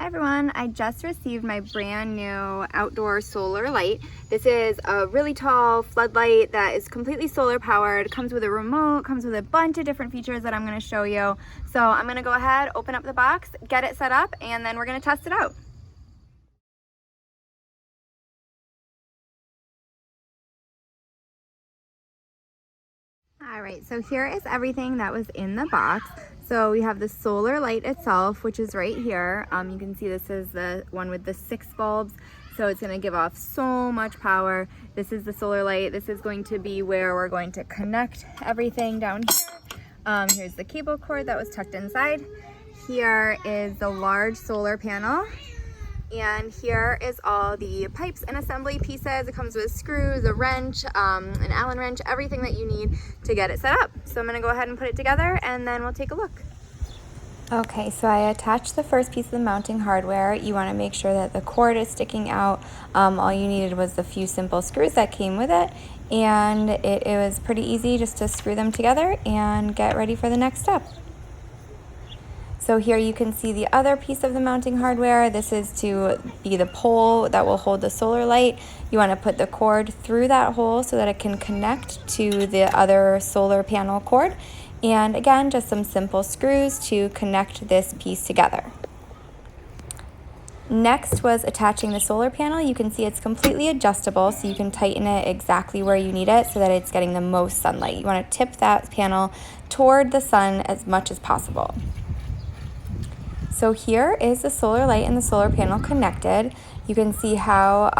Hi everyone, I just received my brand new outdoor solar light. This is a really tall floodlight that is completely solar powered, comes with a remote, comes with a bunch of different features that I'm going to show you. So I'm going to go ahead, open up the box, get it set up, and then we're going to test it out. Alright, so here is everything that was in the box. So we have the solar light itself, which is right here. You can see this is the one with the 6 bulbs. So it's going to give off so much power. This is the solar light. This is going to be where we're going to connect everything down here. Here's the cable cord that was tucked inside. Here is the large solar panel. And here is all the pipes and assembly pieces. It comes with screws, a wrench, an Allen wrench, everything that you need to get it set up. So I'm gonna go ahead and put it together and then we'll take a look. Okay, so I attached the first piece of the mounting hardware. You wanna make sure that the cord is sticking out. All you needed was the few simple screws that came with it. And it was pretty easy just to screw them together and get ready for the next step. So here you can see the other piece of the mounting hardware. This is to be the pole that will hold the solar light. You want to put the cord through that hole so that it can connect to the other solar panel cord. And again, just some simple screws to connect this piece together. Next was attaching the solar panel. You can see it's completely adjustable, so you can tighten it exactly where you need it so that it's getting the most sunlight. You want to tip that panel toward the sun as much as possible. So here is the solar light and the solar panel connected. You can see how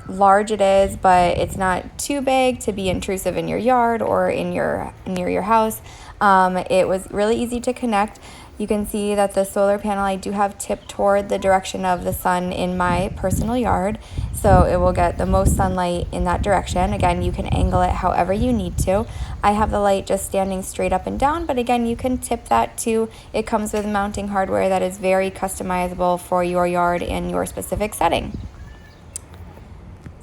large it is, but it's not too big to be intrusive in your yard or near your house. It was really easy to connect. You can see that the solar panel I do have tipped toward the direction of the sun in my personal yard, so it will get the most sunlight in that direction. Again, you can angle it however you need to. I have the light just standing straight up and down, but again, you can tip that too. It comes with mounting hardware that is very customizable for your yard and your specific setting.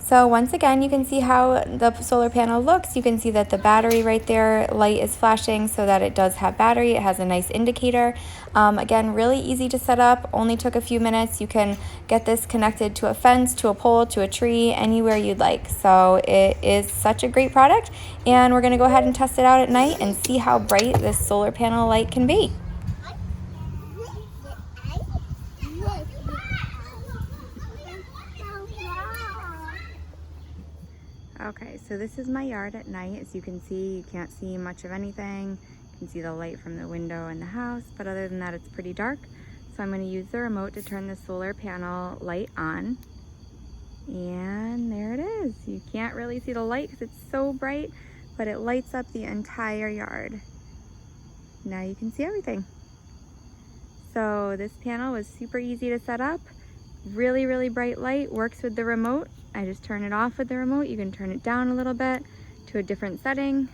So once again, you can see how the solar panel looks. You can see that the battery right there, light is flashing so that it does have battery. It has a nice indicator. Again, really easy to set up, only took a few minutes. You can get this connected to a fence, to a pole, to a tree, anywhere you'd like. So it is such a great product, and we're gonna go ahead and test it out at night and see how bright this solar panel light can be. Okay, so this is my yard at night. As you can see, you can't see much of anything. You can see the light from the window in the house, but other than that, it's pretty dark. So I'm going to use the remote to turn the solar panel light on. And there it is. You can't really see the light because it's so bright, but it lights up the entire yard. Now you can see everything. So this panel was super easy to set up. Really, really bright light, works with the remote. I just turn it off with the remote. You can turn it down a little bit to a different setting.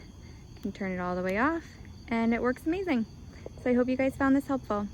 You can turn it all the way off, and it works amazing. So I hope you guys found this helpful.